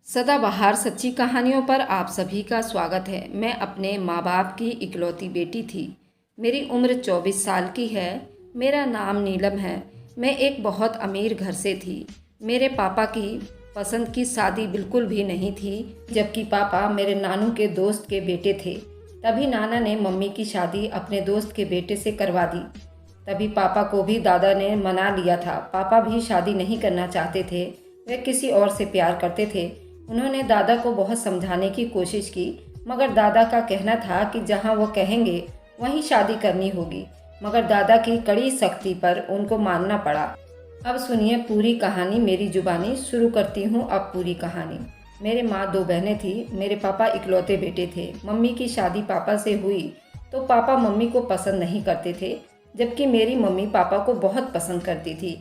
सदाबहार सच्ची कहानियों पर आप सभी का स्वागत है। मैं अपने माँ बाप की इकलौती बेटी थी। मेरी उम्र 24 साल की है। मेरा नाम नीलम है। मैं एक बहुत अमीर घर से थी। मेरे पापा की पसंद की शादी बिल्कुल भी नहीं थी, जबकि पापा मेरे नानू के दोस्त के बेटे थे। तभी नाना ने मम्मी की शादी अपने दोस्त के बेटे से करवा दी। तभी पापा को भी दादा ने मना लिया था। पापा भी शादी नहीं करना चाहते थे। वे किसी और से प्यार करते थे। उन्होंने दादा को बहुत समझाने की कोशिश की, मगर दादा का कहना था कि जहां वो कहेंगे वहीं शादी करनी होगी। मगर दादा की कड़ी सख्ती पर उनको मानना पड़ा। अब सुनिए पूरी कहानी मेरी जुबानी। शुरू करती हूँ अब पूरी कहानी। मेरे माँ दो बहनें थी। मेरे पापा इकलौते बेटे थे। मम्मी की शादी पापा से हुई तो पापा मम्मी को पसंद नहीं करते थे, जबकि मेरी मम्मी पापा को बहुत पसंद करती थी।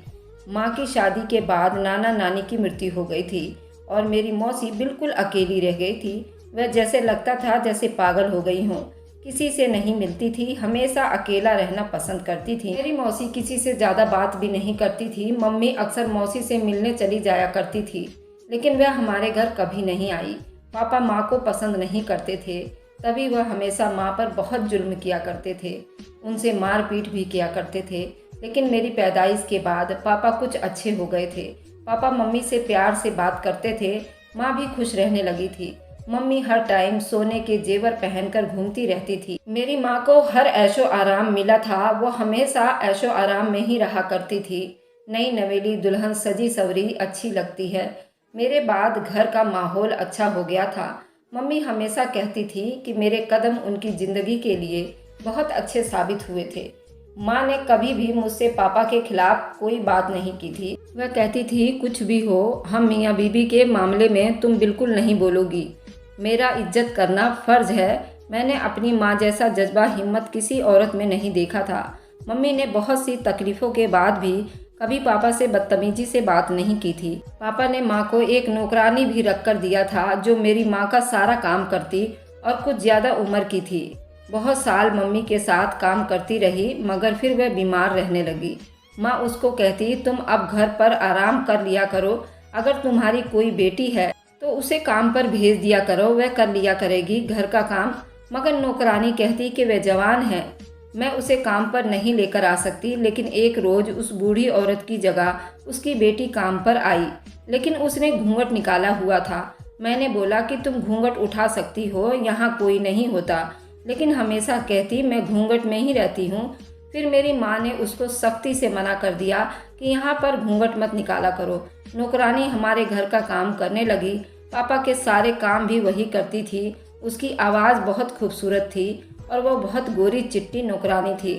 माँ की शादी के बाद नाना नानी की मृत्यु हो गई थी और मेरी मौसी बिल्कुल अकेली रह गई थी। वह जैसे लगता था जैसे पागल हो गई हूँ। किसी से नहीं मिलती थी, हमेशा अकेला रहना पसंद करती थी। मेरी मौसी किसी से ज़्यादा बात भी नहीं करती थी। मम्मी अक्सर मौसी से मिलने चली जाया करती थी, लेकिन वह हमारे घर कभी नहीं आई। पापा माँ को पसंद नहीं करते थे, तभी वह हमेशा माँ पर बहुत जुल्म किया करते थे। उनसे मारपीट भी किया करते थे। लेकिन मेरी पैदाइश के बाद पापा कुछ अच्छे हो गए थे। पापा मम्मी से प्यार से बात करते थे। माँ भी खुश रहने लगी थी। मम्मी हर टाइम सोने के जेवर पहनकर घूमती रहती थी। मेरी माँ को हर ऐशो आराम मिला था। वो हमेशा ऐशो आराम में ही रहा करती थी। नई नवेली दुल्हन सजी सवरी अच्छी लगती है। मेरे बाद घर का माहौल अच्छा हो गया था। मम्मी हमेशा कहती थी कि मेरे कदम उनकी जिंदगी के लिए बहुत अच्छे साबित हुए थे। माँ ने कभी भी मुझसे पापा के खिलाफ कोई बात नहीं की थी। वह कहती थी कुछ भी हो, हम मियाँ बीबी के मामले में तुम बिल्कुल नहीं बोलोगी। मेरा इज्जत करना फर्ज है। मैंने अपनी माँ जैसा जज्बा हिम्मत किसी औरत में नहीं देखा था। मम्मी ने बहुत सी तकलीफ़ों के बाद भी कभी पापा से बदतमीजी से बात नहीं की थी। पापा ने माँ को एक नौकरानी भी रख कर दिया था, जो मेरी माँ का सारा काम करती और कुछ ज़्यादा उम्र की थी। बहुत साल मम्मी के साथ काम करती रही, मगर फिर वह बीमार रहने लगी। माँ उसको कहती तुम अब घर पर आराम कर लिया करो। अगर तुम्हारी कोई बेटी है तो उसे काम पर भेज दिया करो, वह कर लिया करेगी घर का काम। मगर नौकरानी कहती कि वह जवान है, मैं उसे काम पर नहीं लेकर आ सकती। लेकिन एक रोज उस बूढ़ी औरत की जगह उसकी बेटी काम पर आई, लेकिन उसने घूंघट निकाला हुआ था। मैंने बोला कि तुम घूंघट उठा सकती हो, यहाँ कोई नहीं होता, लेकिन हमेशा कहती मैं घूंघट में ही रहती हूँ। फिर मेरी माँ ने उसको सख्ती से मना कर दिया कि यहाँ पर घूंघट मत निकाला करो। नौकरानी हमारे घर का काम करने लगी। पापा के सारे काम भी वही करती थी। उसकी आवाज़ बहुत खूबसूरत थी और वो बहुत गोरी चिट्टी नौकरानी थी,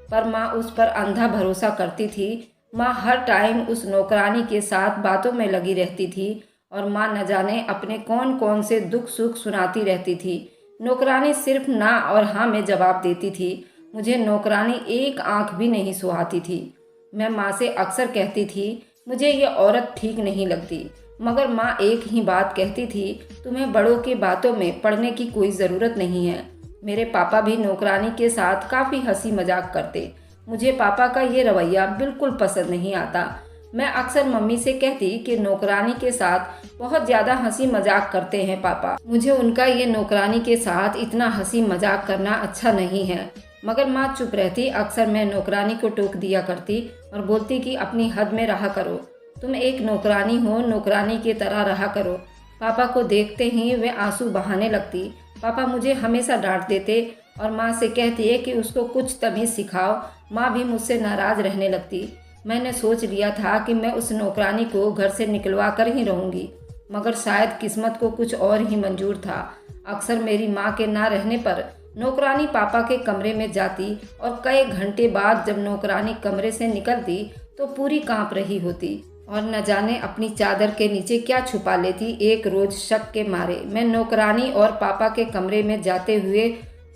पर माँ उस पर अंधा भरोसा करती थी। माँ हर टाइम उस नौकरानी के साथ बातों में लगी रहती थी और माँ न जाने अपने कौन कौन से दुख सुख सुनाती रहती थी। नौकरानी सिर्फ ना और हाँ में जवाब देती थी। मुझे नौकरानी एक आंख भी नहीं सुहाती थी। मैं माँ से अक्सर कहती थी मुझे ये औरत ठीक नहीं लगती, मगर माँ एक ही बात कहती थी तुम्हें बड़ों की बातों में पड़ने की कोई ज़रूरत नहीं है। मेरे पापा भी नौकरानी के साथ काफ़ी हंसी मजाक करते। मुझे पापा का ये रवैया बिल्कुल पसंद नहीं आता। मैं अक्सर मम्मी से कहती कि नौकरानी के साथ बहुत ज़्यादा हंसी मजाक करते हैं पापा। मुझे उनका ये नौकरानी के साथ इतना हंसी मजाक करना अच्छा नहीं है। मगर माँ चुप रहती। अक्सर मैं नौकरानी को टोक दिया करती और बोलती कि अपनी हद में रहा करो, तुम एक नौकरानी हो, नौकरानी की तरह रहा करो। पापा को देखते ही वे आंसू बहाने लगती। पापा मुझे हमेशा डांट देते और माँ से कहती है कि उसको कुछ तमीज़ सिखाओ। माँ भी मुझसे नाराज़ रहने लगती। मैंने सोच लिया था कि मैं उस नौकरानी को घर से निकलवा कर ही रहूँगी, मगर शायद किस्मत को कुछ और ही मंजूर था। अक्सर मेरी माँ के ना रहने पर नौकरानी पापा के कमरे में जाती और कई घंटे बाद जब नौकरानी कमरे से निकलती तो पूरी कांप रही होती और न जाने अपनी चादर के नीचे क्या छुपा लेती। एक रोज शक के मारे मैं नौकरानी और पापा के कमरे में जाते हुए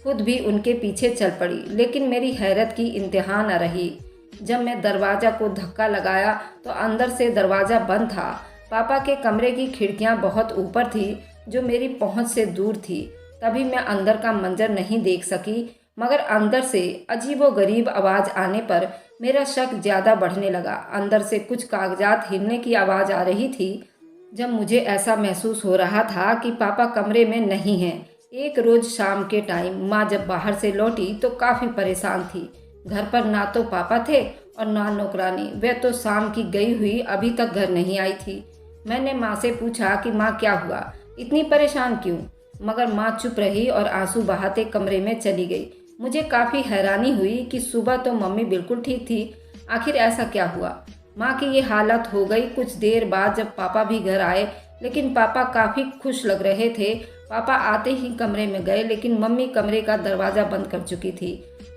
खुद भी उनके पीछे चल पड़ी, लेकिन मेरी हैरत की इंतहा न रही। जब मैं दरवाज़ा को धक्का लगाया तो अंदर से दरवाज़ा बंद था। पापा के कमरे की खिड़कियां बहुत ऊपर थी, जो मेरी पहुंच से दूर थी। तभी मैं अंदर का मंजर नहीं देख सकी, मगर अंदर से अजीबोगरीब आवाज़ आने पर मेरा शक ज़्यादा बढ़ने लगा। अंदर से कुछ कागजात हिलने की आवाज़ आ रही थी। जब मुझे ऐसा महसूस हो रहा था कि पापा कमरे में नहीं हैं। एक रोज़ शाम के टाइम माँ जब बाहर से लौटी तो काफ़ी परेशान थी। घर पर ना तो पापा थे और ना नौकरानी। वह तो शाम की गई हुई अभी तक घर नहीं आई थी। मैंने माँ से पूछा कि माँ क्या हुआ, इतनी परेशान क्यों? मगर माँ चुप रही और आंसू बहाते कमरे में चली गई। मुझे काफ़ी हैरानी हुई कि सुबह तो मम्मी बिल्कुल ठीक थी, आखिर ऐसा क्या हुआ? माँ की ये हालत हो गई कुछ देर बाद जब पापा भी घर आए, लेकिन पापा काफ़ी खुश लग रहे थे। पापा आते ही कमरे में गए, लेकिन मम्मी कमरे का दरवाज़ा बंद कर चुकी थी।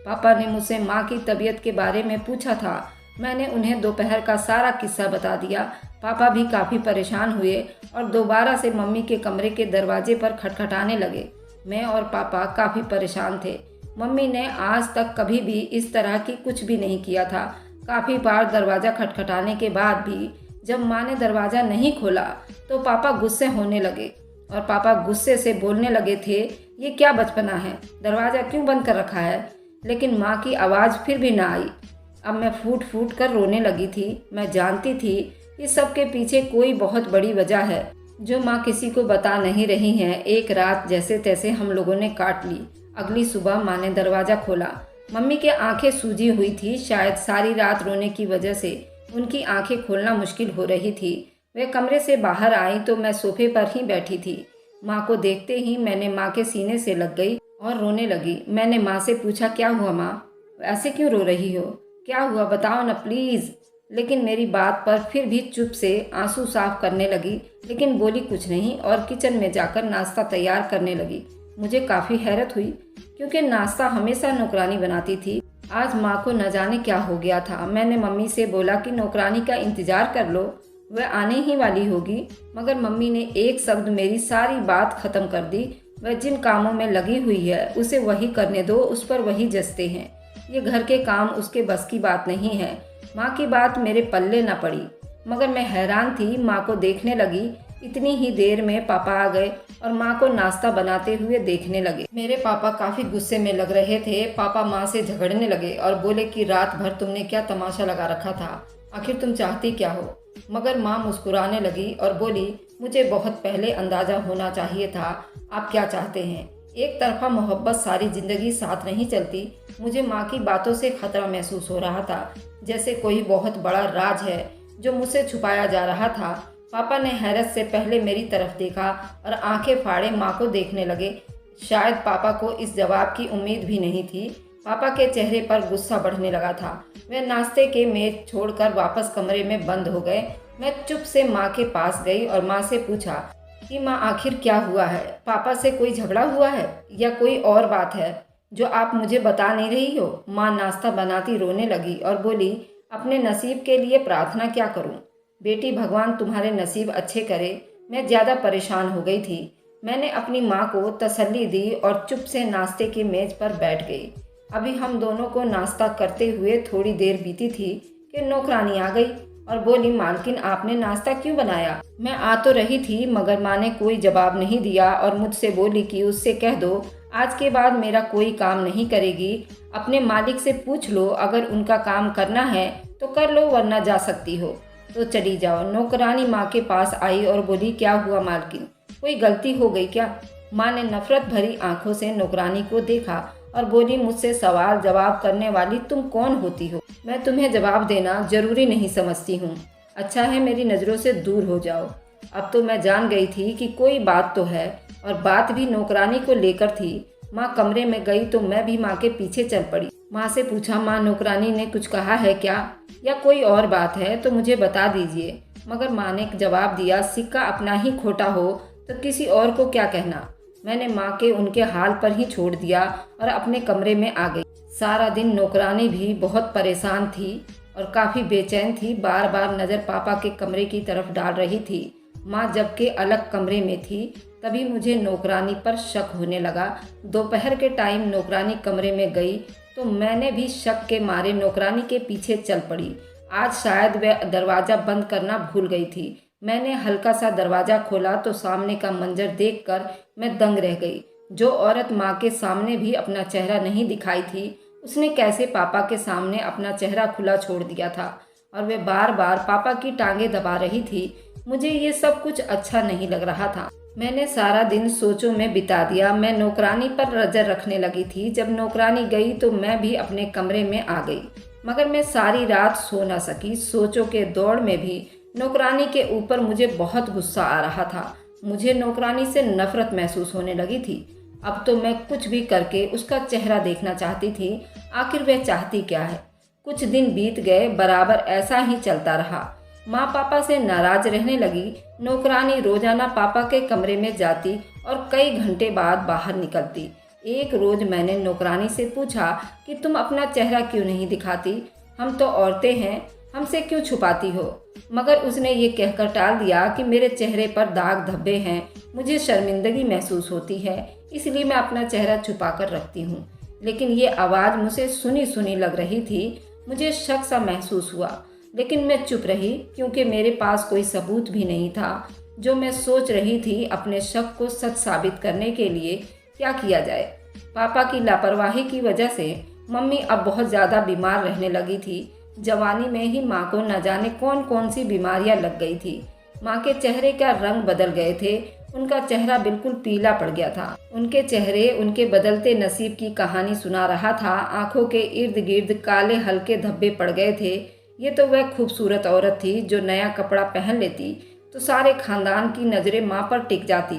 पापा ने मुझसे माँ की तबीयत के बारे में पूछा था। मैंने उन्हें दोपहर का सारा किस्सा बता दिया। पापा भी काफ़ी परेशान हुए और दोबारा से मम्मी के कमरे के दरवाजे पर खटखटाने लगे। मैं और पापा काफ़ी परेशान थे। मम्मी ने आज तक कभी भी इस तरह की कुछ भी नहीं किया था। काफ़ी बार दरवाज़ा खटखटाने के बाद भी जब माँ ने दरवाज़ा नहीं खोला तो पापा गुस्से होने लगे और पापा गुस्से से बोलने लगे थे, ये क्या बचपना है, दरवाज़ा क्यों बंद कर रखा है? लेकिन माँ की आवाज़ फिर भी ना आई। अब मैं फूट फूट कर रोने लगी थी। मैं जानती थी इस सब के पीछे कोई बहुत बड़ी वजह है जो माँ किसी को बता नहीं रही हैं। एक रात जैसे तैसे हम लोगों ने काट ली। अगली सुबह माँ ने दरवाज़ा खोला। मम्मी की आंखें सूजी हुई थी, शायद सारी रात रोने की वजह से उनकी आंखें खोलना मुश्किल हो रही थी। वे कमरे से बाहर आई तो मैं सोफे पर ही बैठी थी। माँ को देखते ही मैंने माँ के सीने से लग गई और रोने लगी। मैंने माँ से पूछा, क्या हुआ माँ, ऐसे क्यों रो रही हो? क्या हुआ बताओ ना प्लीज़। लेकिन मेरी बात पर फिर भी चुप से आंसू साफ करने लगी, लेकिन बोली कुछ नहीं और किचन में जाकर नाश्ता तैयार करने लगी। मुझे काफ़ी हैरत हुई क्योंकि नाश्ता हमेशा नौकरानी बनाती थी। आज माँ को न जाने क्या हो गया था। मैंने मम्मी से बोला कि नौकरानी का इंतज़ार कर लो, वह आने ही वाली होगी। मगर मम्मी ने एक शब्द मेरी सारी बात ख़त्म कर दी। वह जिन कामों में लगी हुई है उसे वही करने दो, उस पर वही जचते हैं। ये घर के काम उसके बस की बात नहीं है। माँ की बात मेरे पल्ले न पड़ी। मगर मैं हैरान थी। माँ को देखने लगी। इतनी ही देर में पापा आ गए और माँ को नाश्ता बनाते हुए देखने लगे। मेरे पापा काफ़ी गुस्से में लग रहे थे। पापा माँ से झगड़ने लगे और बोले कि रात भर तुमने क्या तमाशा लगा रखा था, आखिर तुम चाहती क्या हो? मगर माँ मुस्कुराने लगी और बोली, मुझे बहुत पहले अंदाज़ा होना चाहिए था आप क्या चाहते हैं। एक तरफा मोहब्बत सारी ज़िंदगी साथ नहीं चलती। मुझे माँ की बातों से खतरा महसूस हो रहा था, जैसे कोई बहुत बड़ा राज है जो मुझसे छुपाया जा रहा था। पापा ने हैरत से पहले मेरी तरफ देखा और आंखें फाड़े माँ को देखने लगे। शायद पापा को इस जवाब की उम्मीद भी नहीं थी। पापा के चेहरे पर गुस्सा बढ़ने लगा था। वे नाश्ते के मेज छोड़कर वापस कमरे में बंद हो गए। मैं चुप से माँ के पास गई और माँ से पूछा कि माँ आखिर क्या हुआ है? पापा से कोई झगड़ा हुआ है या कोई और बात है जो आप मुझे बता नहीं रही हो? माँ नाश्ता बनाती रोने लगी और बोली, अपने नसीब के लिए प्रार्थना क्या करूँ बेटी, भगवान तुम्हारे नसीब अच्छे करे। मैं ज़्यादा परेशान हो गई थी। मैंने अपनी माँ को तसल्ली दी और चुप से नाश्ते की मेज़ पर बैठ गई। अभी हम दोनों को नाश्ता करते हुए थोड़ी देर बीती थी कि नौकरानी आ गई और बोली, मालकिन आपने नाश्ता क्यों बनाया? मैं आ तो रही थी मगर माँ ने कोई जवाब नहीं दिया और मुझसे बोली कि उससे कह दो आज के बाद मेरा कोई काम नहीं करेगी। अपने मालिक से पूछ लो, अगर उनका काम करना है तो कर लो वरना जा सकती हो तो चली जाओ। नौकरानी माँ के पास आई और बोली, क्या हुआ मालकिन, कोई गलती हो गई क्या? माँ ने नफरत भरी आंखों से नौकरानी को देखा और बोली, मुझसे सवाल जवाब करने वाली तुम कौन होती हो? मैं तुम्हें जवाब देना जरूरी नहीं समझती हूँ। अच्छा है मेरी नज़रों से दूर हो जाओ। अब तो मैं जान गई थी कि कोई बात तो है और बात भी नौकरानी को लेकर थी। माँ कमरे में गई तो मैं भी माँ के पीछे चल पड़ी। माँ से पूछा, माँ नौकरानी ने कुछ कहा है क्या या कोई और बात है तो मुझे बता दीजिए। मगर माँ ने जवाब दिया, सिक्का अपना ही खोटा हो तो किसी और को क्या कहना। मैंने माँ के उनके हाल पर ही छोड़ दिया और अपने कमरे में आ गई। सारा दिन नौकरानी भी बहुत परेशान थी और काफ़ी बेचैन थी। बार बार नज़र पापा के कमरे की तरफ डाल रही थी। माँ जबकि अलग कमरे में थी। तभी मुझे नौकरानी पर शक होने लगा। दोपहर के टाइम नौकरानी कमरे में गई तो मैंने भी शक के मारे नौकरानी के पीछे चल पड़ी। आज शायद वह दरवाज़ा बंद करना भूल गई थी। मैंने हल्का सा दरवाज़ा खोला तो सामने का मंजर देखकर मैं दंग रह गई। जो औरत माँ के सामने भी अपना चेहरा नहीं दिखाई थी, उसने कैसे पापा के सामने अपना चेहरा खुला छोड़ दिया था और वे बार बार पापा की टांगें दबा रही थी। मुझे ये सब कुछ अच्छा नहीं लग रहा था। मैंने सारा दिन सोचों में बिता दिया। मैं नौकरानी पर नजर रखने लगी थी। जब नौकरानी गई तो मैं भी अपने कमरे में आ गई, मगर मैं सारी रात सो न सकी। सोचों के दौड़ में भी नौकरानी के ऊपर मुझे बहुत गुस्सा आ रहा था। मुझे नौकरानी से नफरत महसूस होने लगी थी। अब तो मैं कुछ भी करके उसका चेहरा देखना चाहती थी। आखिर वह चाहती क्या है। कुछ दिन बीत गए, बराबर ऐसा ही चलता रहा। माँ पापा से नाराज रहने लगी। नौकरानी रोजाना पापा के कमरे में जाती और कई घंटे बाद बाहर निकलती। एक रोज मैंने नौकरानी से पूछा कि तुम अपना चेहरा क्यों नहीं दिखाती, हम तो औरतें हैं, हमसे क्यों छुपाती हो। मगर उसने ये कहकर टाल दिया कि मेरे चेहरे पर दाग धब्बे हैं, मुझे शर्मिंदगी महसूस होती है, इसलिए मैं अपना चेहरा छुपा कर रखती हूँ। लेकिन ये आवाज़ मुझे सुनी सुनी लग रही थी। मुझे शक सा महसूस हुआ, लेकिन मैं चुप रही क्योंकि मेरे पास कोई सबूत भी नहीं था। जो मैं सोच रही थी, अपने शक को सच साबित करने के लिए क्या किया जाए। पापा की लापरवाही की वजह से मम्मी अब बहुत ज़्यादा बीमार रहने लगी थी। जवानी में ही माँ को न जाने कौन कौन सी बीमारियाँ लग गई थी। माँ के चेहरे का रंग बदल गए थे। उनका चेहरा बिल्कुल पीला पड़ गया था। उनके चेहरे उनके बदलते नसीब की कहानी सुना रहा था। आंखों के इर्द गिर्द काले हल्के धब्बे पड़ गए थे। ये तो वह खूबसूरत औरत थी जो नया कपड़ा पहन लेती तो सारे खानदान की नज़रें माँ पर टिक जाती।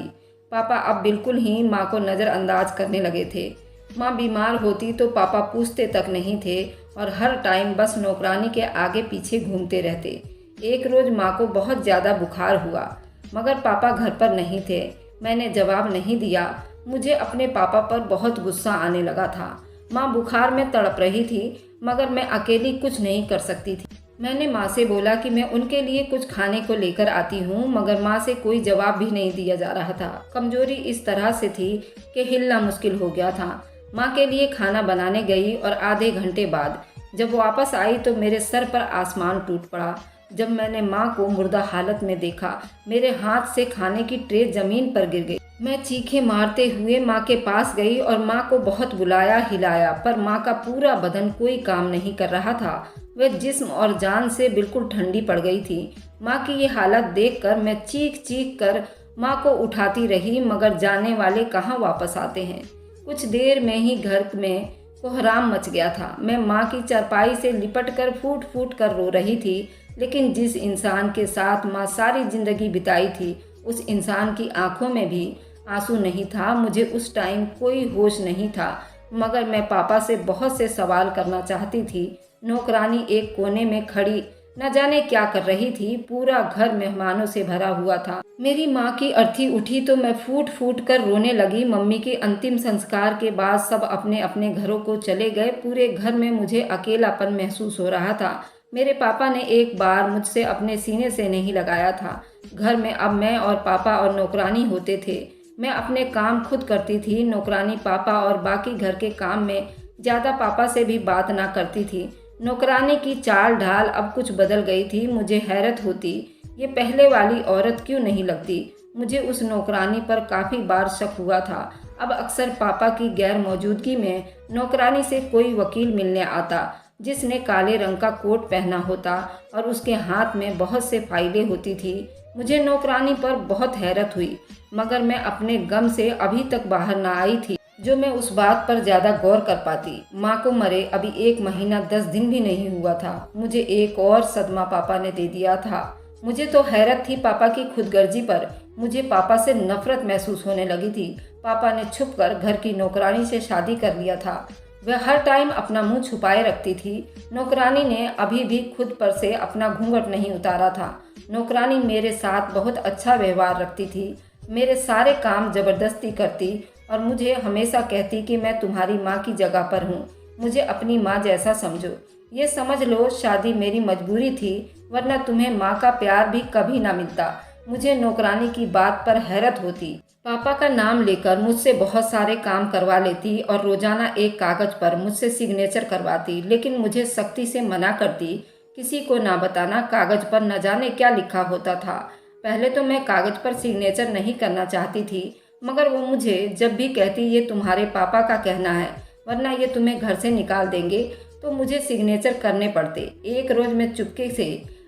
पापा अब बिल्कुल ही माँ को नज़रअंदाज करने लगे थे। माँ बीमार होती तो पापा पूछते तक नहीं थे और हर टाइम बस नौकरानी के आगे पीछे घूमते रहते। एक रोज़ माँ को बहुत ज़्यादा बुखार हुआ, मगर पापा घर पर नहीं थे। मैंने जवाब नहीं दिया। मुझे अपने पापा पर बहुत गुस्सा आने लगा था। माँ बुखार में तड़प रही थी, मगर मैं अकेली कुछ नहीं कर सकती थी। मैंने माँ से बोला कि मैं उनके लिए कुछ खाने को लेकर आती हूँ, मगर माँ से कोई जवाब भी नहीं दिया जा रहा था। कमजोरी इस तरह से थी कि हिलना मुश्किल हो गया था। माँ के लिए खाना बनाने गई और आधे घंटे बाद जब वापस आई तो मेरे सर पर आसमान टूट पड़ा। जब मैंने माँ को मुर्दा हालत में देखा, मेरे हाथ से खाने की ट्रे जमीन पर गिर गई। मैं चीखें मारते हुए माँ के पास गई और माँ को बहुत बुलाया हिलाया, पर माँ का पूरा बदन कोई काम नहीं कर रहा था। वह जिस्म और जान से बिल्कुल ठंडी पड़ गई थी। माँ की ये हालत देखकर मैं चीख चीख कर माँ को उठाती रही, मगर जाने वाले कहाँ वापस आते हैं। कुछ देर में ही घर में कोहराम मच गया था। मैं माँ की चारपाई से लिपट कर फूट फूट कर रो रही थी, लेकिन जिस इंसान के साथ माँ सारी जिंदगी बिताई थी, उस इंसान की आंखों में भी आंसू नहीं था। मुझे उस टाइम कोई होश नहीं था, मगर मैं पापा से बहुत से सवाल करना चाहती थी। नौकरानी एक कोने में खड़ी न जाने क्या कर रही थी। पूरा घर मेहमानों से भरा हुआ था। मेरी माँ की अर्थी उठी तो मैं फूट फूट कर रोने लगी। मम्मी के अंतिम संस्कार के बाद सब अपने अपने घरों को चले गए। पूरे घर में मुझे अकेलापन महसूस हो रहा था। मेरे पापा ने एक बार मुझसे अपने सीने से नहीं लगाया था। घर में अब मैं और पापा और नौकरानी होते थे। मैं अपने काम खुद करती थी। नौकरानी पापा और बाकी घर के काम में ज़्यादा पापा से भी बात ना करती थी। नौकरानी की चाल ढाल अब कुछ बदल गई थी। मुझे हैरत होती, ये पहले वाली औरत क्यों नहीं लगती। मुझे उस नौकरानी पर काफ़ी बार शक हुआ था। अब अक्सर पापा की गैर मौजूदगी में नौकरानी से कोई वकील मिलने आता जिसने काले रंग का कोट पहना होता और उसके हाथ में बहुत से फाइलें होती थी। मुझे नौकरानी पर बहुत हैरत हुई, मगर मैं अपने गम से अभी तक बाहर ना आई थी जो मैं उस बात पर ज़्यादा गौर कर पाती। माँ को मरे अभी 1 महीना 10 दिन भी नहीं हुआ था। मुझे एक और सदमा पापा ने दे दिया था। मुझे तो हैरत थी पापा की खुदगर्जी पर। मुझे पापा से नफरत महसूस होने लगी थी। पापा ने छुपकर घर की नौकरानी से शादी कर लिया था। वह हर टाइम अपना मुंह छुपाए रखती थी। नौकरानी ने अभी भी खुद पर से अपना घूंघट नहीं उतारा था। नौकरानी मेरे साथ बहुत अच्छा व्यवहार रखती थी। मेरे सारे काम जबरदस्ती करती और मुझे हमेशा कहती कि मैं तुम्हारी माँ की जगह पर हूँ, मुझे अपनी माँ जैसा समझो। ये समझ लो शादी मेरी मजबूरी थी, वरना तुम्हें माँ का प्यार भी कभी ना मिलता। मुझे नौकरानी की बात पर हैरत होती। पापा का नाम लेकर मुझसे बहुत सारे काम करवा लेती और रोजाना एक कागज पर मुझसे सिग्नेचर करवाती, लेकिन मुझे सख्ती से मना करती किसी को ना बताना। कागज पर न जाने क्या लिखा होता था। पहले तो मैं कागज पर सिग्नेचर नहीं करना चाहती थी, मगर वो मुझे जब भी कहती ये तुम्हारे पापा का कहना है, वरना ये तुम्हें घर से निकाल देंगे, तो मुझे सिग्नेचर करने पड़ते। एक रोज़ मैं चुपके से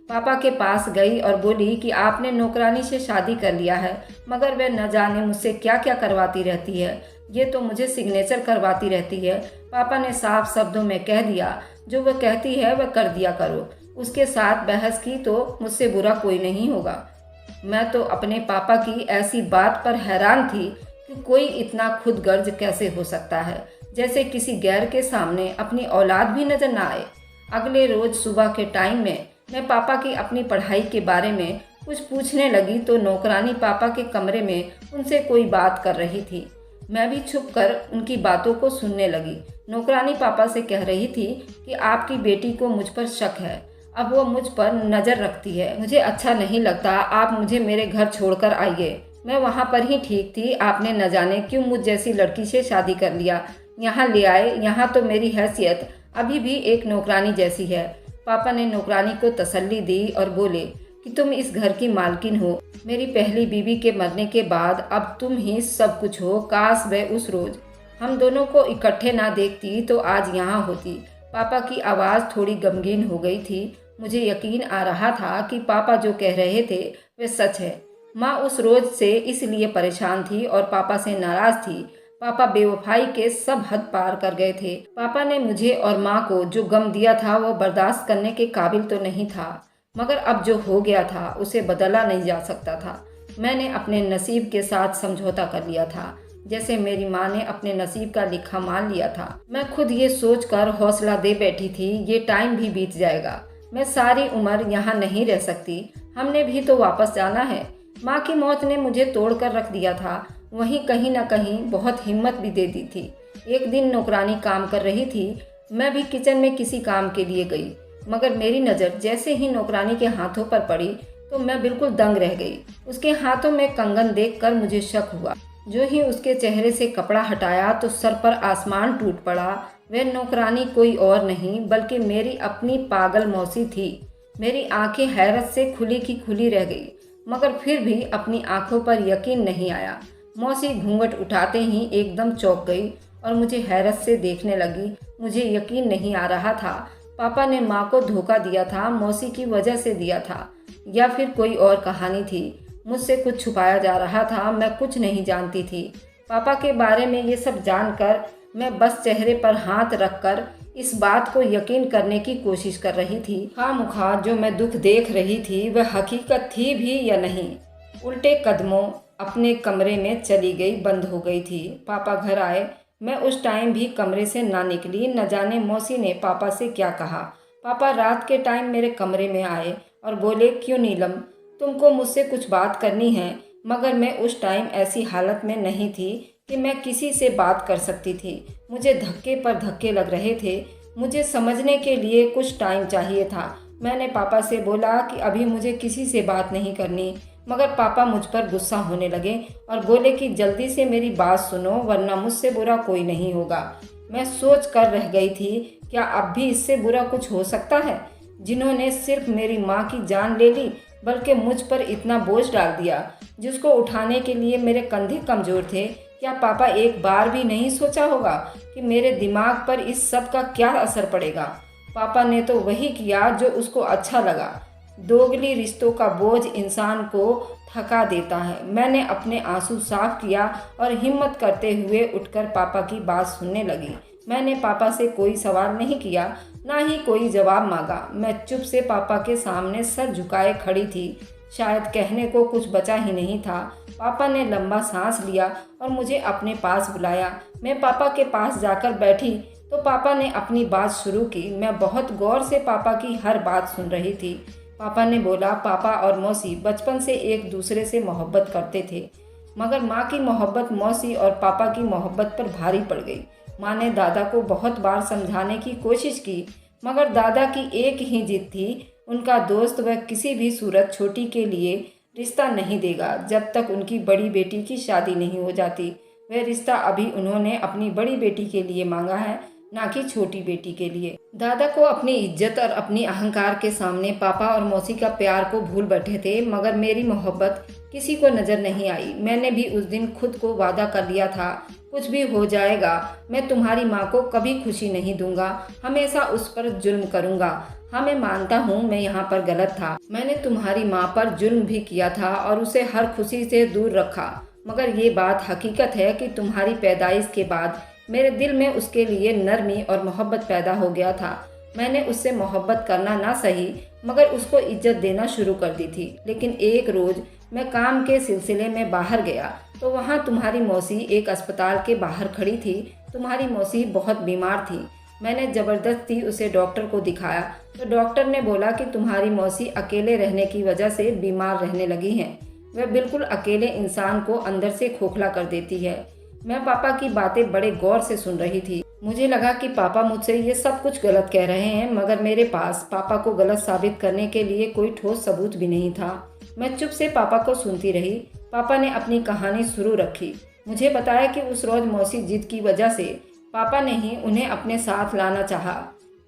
पापा के पास गई और बोली कि आपने नौकरानी से शादी कर लिया है, मगर वह न जाने मुझसे क्या क्या करवाती रहती है। ये तो मुझे सिग्नेचर करवाती रहती है। पापा ने साफ शब्दों में कह दिया, जो वह कहती है वह कर दिया करो। उसके साथ बहस की तो मुझसे बुरा कोई नहीं होगा। मैं तो अपने पापा की ऐसी बात पर हैरान थी कि कोई इतना खुदगर्ज कैसे हो सकता है, जैसे किसी गैर के सामने अपनी औलाद भी नजर ना आए। अगले रोज सुबह के टाइम में मैं पापा की अपनी पढ़ाई के बारे में कुछ पूछने लगी तो नौकरानी पापा के कमरे में उनसे कोई बात कर रही थी। मैं भी छुप कर उनकी बातों को सुनने लगी। नौकरानी पापा से कह रही थी कि आपकी बेटी को मुझ पर शक है, अब वो मुझ पर नज़र रखती है। मुझे अच्छा नहीं लगता, आप मुझे मेरे घर छोड़कर आइए। मैं वहाँ पर ही ठीक थी, आपने न जाने क्यों मुझ जैसी लड़की से शादी कर लिया, यहाँ ले आए। यहाँ तो मेरी हैसियत अभी भी एक नौकरानी जैसी है। पापा ने नौकरानी को तसल्ली दी और बोले कि तुम इस घर की मालकिन हो। मेरी पहली बीवी के मरने के बाद अब तुम ही सब कुछ हो। काश वह उस रोज हम दोनों को इकट्ठे ना देखती तो आज यहाँ होती। पापा की आवाज़ थोड़ी गमगीन हो गई थी। मुझे यकीन आ रहा था कि पापा जो कह रहे थे वे सच है। माँ उस रोज से इसलिए परेशान थी और पापा से नाराज थी। पापा बेवफाई के सब हद पार कर गए थे। पापा ने मुझे और माँ को जो गम दिया था वो बर्दाश्त करने के काबिल तो नहीं था, मगर अब जो हो गया था उसे बदला नहीं जा सकता था। मैंने अपने नसीब के साथ समझौता कर लिया था, जैसे मेरी माँ ने अपने नसीब का लिखा मान लिया था। मैं खुद ये सोचकर हौसला दे बैठी थी, ये टाइम भी बीत जाएगा, मैं सारी उम्र यहाँ नहीं रह सकती, हमने भी तो वापस जाना है। माँ की मौत ने मुझे तोड़ कर रख दिया था, वहीं कहीं न कहीं बहुत हिम्मत भी दे दी थी। एक दिन नौकरानी काम कर रही थी, मैं भी किचन में किसी काम के लिए गई, मगर मेरी नज़र जैसे ही नौकरानी के हाथों पर पड़ी तो मैं बिल्कुल दंग रह गई। उसके हाथों में कंगन देखकर मुझे शक हुआ। जो ही उसके चेहरे से कपड़ा हटाया तो सर पर आसमान टूट पड़ा। वह नौकरानी कोई और नहीं बल्कि मेरी अपनी पागल मौसी थी। मेरी आंखें हैरत से खुली की खुली रह गई, मगर फिर भी अपनी आंखों पर यकीन नहीं आया। मौसी घूंघट उठाते ही एकदम चौंक गई और मुझे हैरत से देखने लगी। मुझे यकीन नहीं आ रहा था पापा ने माँ को धोखा दिया था, मौसी की वजह से दिया था, या फिर कोई और कहानी थी। मुझसे कुछ छुपाया जा रहा था, मैं कुछ नहीं जानती थी। पापा के बारे में ये सब जानकर मैं बस चेहरे पर हाथ रखकर इस बात को यकीन करने की कोशिश कर रही थी, खामखा जो मैं दुख देख रही थी वह हकीकत थी भी या नहीं। उल्टे कदमों अपने कमरे में चली गई, बंद हो गई थी। पापा घर आए, मैं उस टाइम भी कमरे से ना निकली। न जाने मौसी ने पापा से क्या कहा। पापा रात के टाइम मेरे कमरे में आए और बोले, क्यों नीलम, तुमको मुझसे कुछ बात करनी है। मगर मैं उस टाइम ऐसी हालत में नहीं थी कि मैं किसी से बात कर सकती थी। मुझे धक्के पर धक्के लग रहे थे, मुझे समझने के लिए कुछ टाइम चाहिए था। मैंने पापा से बोला कि अभी मुझे किसी से बात नहीं करनी, मगर पापा मुझ पर गुस्सा होने लगे और बोले कि जल्दी से मेरी बात सुनो वरना मुझसे बुरा कोई नहीं होगा। मैं सोच कर रह गई थी, क्या अब भी इससे बुरा कुछ हो सकता है, जिन्होंने सिर्फ मेरी माँ की जान ले ली बल्कि मुझ पर इतना बोझ डाल दिया जिसको उठाने के लिए मेरे कंधे कमज़ोर थे। क्या पापा एक बार भी नहीं सोचा होगा कि मेरे दिमाग पर इस सब का क्या असर पड़ेगा। पापा ने तो वही किया जो उसको अच्छा लगा। दोगली रिश्तों का बोझ इंसान को थका देता है। मैंने अपने आंसू साफ किया और हिम्मत करते हुए उठकर पापा की बात सुनने लगी। मैंने पापा से कोई सवाल नहीं किया, ना ही कोई जवाब मांगा। मैं चुप से पापा के सामने सर झुकाए खड़ी थी। शायद कहने को कुछ बचा ही नहीं था। पापा ने लंबा सांस लिया और मुझे अपने पास बुलाया। मैं पापा के पास जाकर बैठी तो पापा ने अपनी बात शुरू की। मैं बहुत गौर से पापा की हर बात सुन रही थी। पापा ने बोला, पापा और मौसी बचपन से एक दूसरे से मोहब्बत करते थे, मगर माँ की मोहब्बत मौसी और पापा की मोहब्बत पर भारी पड़ गई। माँ ने दादा को बहुत बार समझाने की कोशिश की, मगर दादा की एक ही जिद थी, उनका दोस्त वह किसी भी सूरत छोटी के लिए रिश्ता नहीं देगा जब तक उनकी बड़ी बेटी की शादी नहीं हो जाती। वह रिश्ता अभी उन्होंने अपनी बड़ी बेटी के लिए मांगा है, ना कि छोटी बेटी के लिए। दादा को अपनी इज्जत और अपनी अहंकार के सामने पापा और मौसी का प्यार को भूल बैठे थे, मगर मेरी मोहब्बत किसी को नज़र नहीं आई। मैंने भी उस दिन खुद को वादा कर लिया था, कुछ भी हो जाएगा मैं तुम्हारी माँ को कभी खुशी नहीं दूंगा, हमेशा उस पर जुल्म करूंगा। हाँ, मैं मानता हूँ मैं यहाँ पर गलत था। मैंने तुम्हारी माँ पर जुल्म भी किया था और उसे हर खुशी से दूर रखा। मगर ये बात हकीकत है कि तुम्हारी पैदाइश के बाद मेरे दिल में उसके लिए नरमी और मोहब्बत पैदा हो गया था। मैंने उससे मोहब्बत करना ना सही, मगर उसको इज्जत देना शुरू कर दी थी। लेकिन एक रोज़ मैं काम के सिलसिले में बाहर गया तो वहाँ तुम्हारी मौसी एक अस्पताल के बाहर खड़ी थी। तुम्हारी मौसी बहुत बीमार थी। मैंने ज़बरदस्ती उसे डॉक्टर को दिखाया तो डॉक्टर ने बोला कि तुम्हारी मौसी अकेले रहने की वजह से बीमार रहने लगी हैं। वह बिल्कुल अकेले इंसान को अंदर से खोखला कर देती है। मैं पापा की बातें बड़े गौर से सुन रही थी। मुझे लगा कि पापा मुझसे ये सब कुछ गलत कह रहे हैं, मगर मेरे पास पापा को गलत साबित करने के लिए कोई ठोस सबूत भी नहीं था। मैं चुप से पापा को सुनती रही। पापा ने अपनी कहानी शुरू रखी। मुझे बताया कि उस रोज़ मौसी जिद की वजह से पापा ने ही उन्हें अपने साथ लाना चाहा,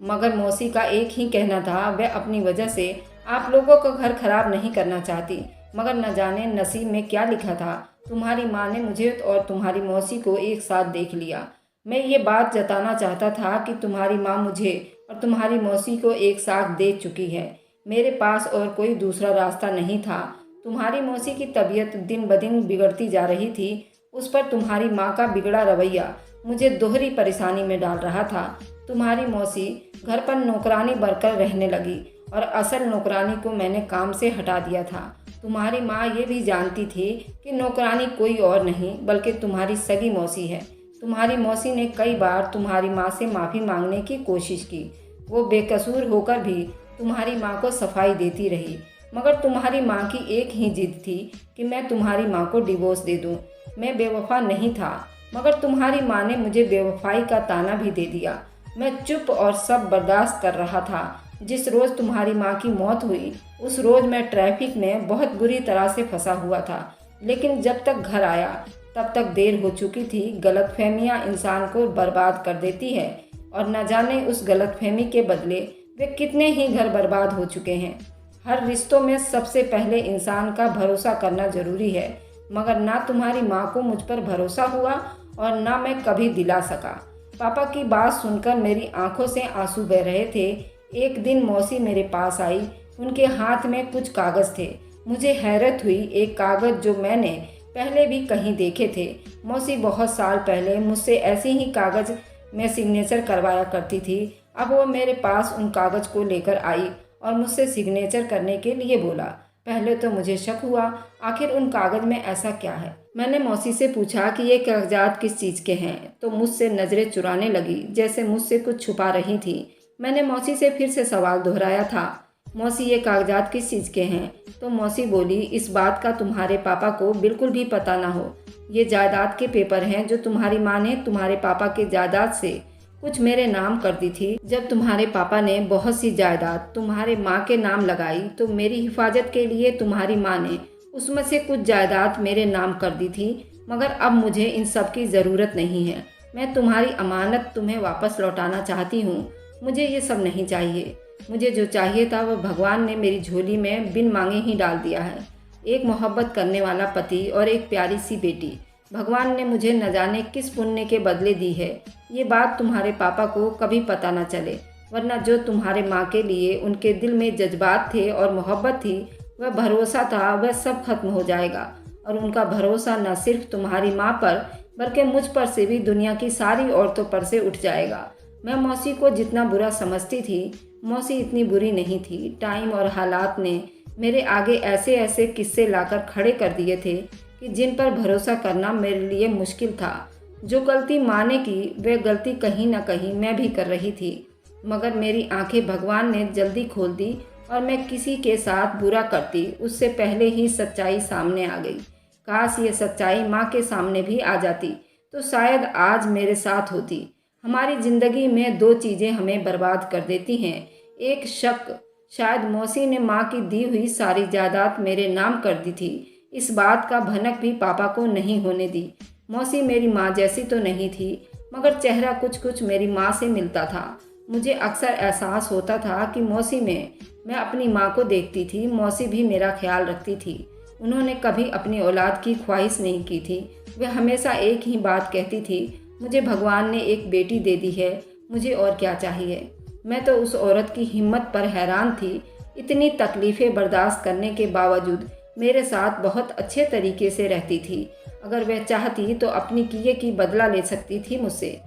मगर मौसी का एक ही कहना था, वह अपनी वजह से आप लोगों का घर खराब नहीं करना चाहती। मगर न जाने नसीब में क्या लिखा था, तुम्हारी माँ ने मुझे और तुम्हारी मौसी को एक साथ देख लिया। मैं ये बात जताना चाहता था कि तुम्हारी माँ मुझे और तुम्हारी मौसी को एक साथ देख चुकी है। मेरे पास और कोई दूसरा रास्ता नहीं था। तुम्हारी मौसी की तबीयत दिन ब दिन बिगड़ती जा रही थी। उस पर तुम्हारी माँ का बिगड़ा रवैया मुझे दोहरी परेशानी में डाल रहा था। तुम्हारी मौसी घर पर नौकरानी बनकर रहने लगी और असल नौकरानी को मैंने काम से हटा दिया था। तुम्हारी माँ ये भी जानती थी कि नौकरानी कोई और नहीं बल्कि तुम्हारी सगी मौसी है। तुम्हारी मौसी ने कई बार तुम्हारी माँ से माफ़ी मांगने की कोशिश की। वो बेकसूर होकर भी तुम्हारी माँ को सफाई देती रही, मगर तुम्हारी माँ की एक ही जिद थी कि मैं तुम्हारी माँ को डिवोर्स दे दूँ। मैं बेवफा नहीं था, मगर तुम्हारी माँ ने मुझे बेवफाई का ताना भी दे दिया। मैं चुप और सब बर्दाश्त कर रहा था। जिस रोज़ तुम्हारी माँ की मौत हुई उस रोज़ मैं ट्रैफिक में बहुत बुरी तरह से फंसा हुआ था, लेकिन जब तक घर आया तब तक देर हो चुकी थी। गलतफहमियाँ इंसान को बर्बाद कर देती है और न जाने उस गलतफहमी के बदले वे कितने ही घर बर्बाद हो चुके हैं। हर रिश्तों में सबसे पहले इंसान का भरोसा करना ज़रूरी है, मगर ना तुम्हारी माँ को मुझ पर भरोसा हुआ और ना मैं कभी दिला सका। पापा की बात सुनकर मेरी आंखों से आंसू बह रहे थे। एक दिन मौसी मेरे पास आई। उनके हाथ में कुछ कागज़ थे। मुझे हैरत हुई। एक कागज़ जो मैंने पहले भी कहीं देखे थे। मौसी बहुत साल पहले मुझसे ऐसे ही कागज़ में सिग्नेचर करवाया करती थी। अब वो मेरे पास उन कागज़ को लेकर आई और मुझसे सिग्नेचर करने के लिए बोला। पहले तो मुझे शक हुआ, आखिर उन कागज़ में ऐसा क्या है। मैंने मौसी से पूछा कि ये कागजात किस चीज़ के हैं, तो मुझसे नज़रें चुराने लगी, जैसे मुझसे कुछ छुपा रही थी। मैंने मौसी से फिर से सवाल दोहराया था, मौसी ये कागजात किस चीज़ के हैं? तो मौसी बोली, इस बात का तुम्हारे पापा को बिल्कुल भी पता ना हो। ये जायदाद के पेपर हैं जो तुम्हारी माँ ने तुम्हारे पापा के जायदाद से कुछ मेरे नाम कर दी थी। जब तुम्हारे पापा ने बहुत सी जायदाद तुम्हारे माँ के नाम लगाई तो मेरी हिफाजत के लिए तुम्हारी माँ ने उसमें से कुछ जायदाद मेरे नाम कर दी थी। मगर अब मुझे इन सब की ज़रूरत नहीं है। मैं तुम्हारी अमानत तुम्हें वापस लौटाना चाहती हूँ। मुझे ये सब नहीं चाहिए। मुझे जो चाहिए था वह भगवान ने मेरी झोली में बिन मांगे ही डाल दिया है। एक मोहब्बत करने वाला पति और एक प्यारी सी बेटी भगवान ने मुझे न जाने किस पुण्य के बदले दी है। ये बात तुम्हारे पापा को कभी पता न चले, वरना जो तुम्हारे माँ के लिए उनके दिल में जज्बात थे और मोहब्बत थी, वह भरोसा था, वह सब खत्म हो जाएगा। और उनका भरोसा न सिर्फ तुम्हारी माँ पर बल्कि मुझ पर से भी दुनिया की सारी औरतों पर से उठ जाएगा। मैं मौसी को जितना बुरा समझती थी, मौसी इतनी बुरी नहीं थी। टाइम और हालात ने मेरे आगे ऐसे ऐसे किस्से लाकर खड़े कर दिए थे कि जिन पर भरोसा करना मेरे लिए मुश्किल था। जो गलती माँ ने की वह गलती कहीं ना कहीं मैं भी कर रही थी, मगर मेरी आंखें भगवान ने जल्दी खोल दी और मैं किसी के साथ बुरा करती उससे पहले ही सच्चाई सामने आ गई। काश ये सच्चाई माँ के सामने भी आ जाती तो शायद आज मेरे साथ होती। हमारी ज़िंदगी में दो चीज़ें हमें बर्बाद कर देती हैं। एक शक, शायद मौसी ने माँ की दी हुई सारी जायदाद मेरे नाम कर दी थी। इस बात का भनक भी पापा को नहीं होने दी। मौसी मेरी माँ जैसी तो नहीं थी, मगर चेहरा कुछ कुछ मेरी माँ से मिलता था। मुझे अक्सर एहसास होता था कि मौसी में मैं अपनी माँ को देखती थी। मौसी भी मेरा ख्याल रखती थी। उन्होंने कभी अपनी औलाद की ख्वाहिश नहीं की थी। वह हमेशा एक ही बात कहती थी, मुझे भगवान ने एक बेटी दे दी है, मुझे और क्या चाहिए। मैं तो उस औरत की हिम्मत पर हैरान थी। इतनी तकलीफ़ें बर्दाश्त करने के बावजूद मेरे साथ बहुत अच्छे तरीके से रहती थी। अगर वह चाहती तो अपनी किए की बदला ले सकती थी मुझसे,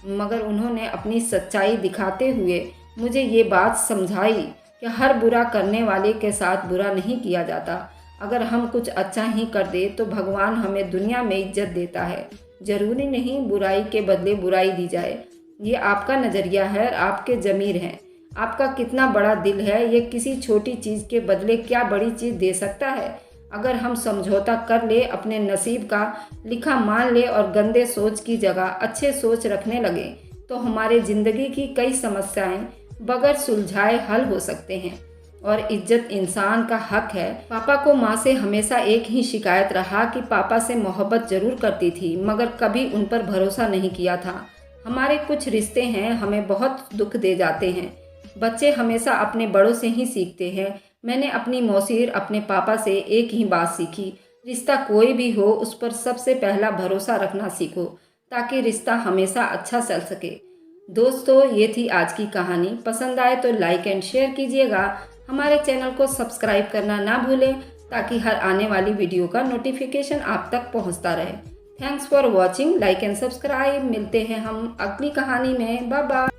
मगर उन्होंने अपनी सच्चाई दिखाते हुए मुझे ये बात समझाई कि हर बुरा करने वाले के साथ बुरा नहीं किया जाता। अगर हम कुछ अच्छा ही कर दे तो भगवान हमें दुनिया में इज्जत देता है। ज़रूरी नहीं बुराई के बदले बुराई दी जाए। ये आपका नज़रिया है और आपके ज़मीर हैं। आपका कितना बड़ा दिल है, ये किसी छोटी चीज़ के बदले क्या बड़ी चीज़ दे सकता है। अगर हम समझौता कर ले, अपने नसीब का लिखा मान ले और गंदे सोच की जगह अच्छे सोच रखने लगे तो हमारे ज़िंदगी की कई समस्याएं बगैर सुलझाए हल हो सकते हैं। और इज्जत इंसान का हक है। पापा को माँ से हमेशा एक ही शिकायत रहा कि पापा से मोहब्बत ज़रूर करती थी मगर कभी उन पर भरोसा नहीं किया था। हमारे कुछ रिश्ते हैं हमें बहुत दुख दे जाते हैं। बच्चे हमेशा अपने बड़ों से ही सीखते हैं। मैंने अपनी मौसीर अपने पापा से एक ही बात सीखी, रिश्ता कोई भी हो उस पर सबसे पहला भरोसा रखना सीखो ताकि रिश्ता हमेशा अच्छा चल सके। दोस्तों, ये थी आज की कहानी। पसंद आए तो लाइक एंड शेयर कीजिएगा। हमारे चैनल को सब्सक्राइब करना ना भूलें ताकि हर आने वाली वीडियो का नोटिफिकेशन आप तक पहुंचता रहे। Thanks for watching, like and subscribe. मिलते हैं हम अगली कहानी में। Bye bye.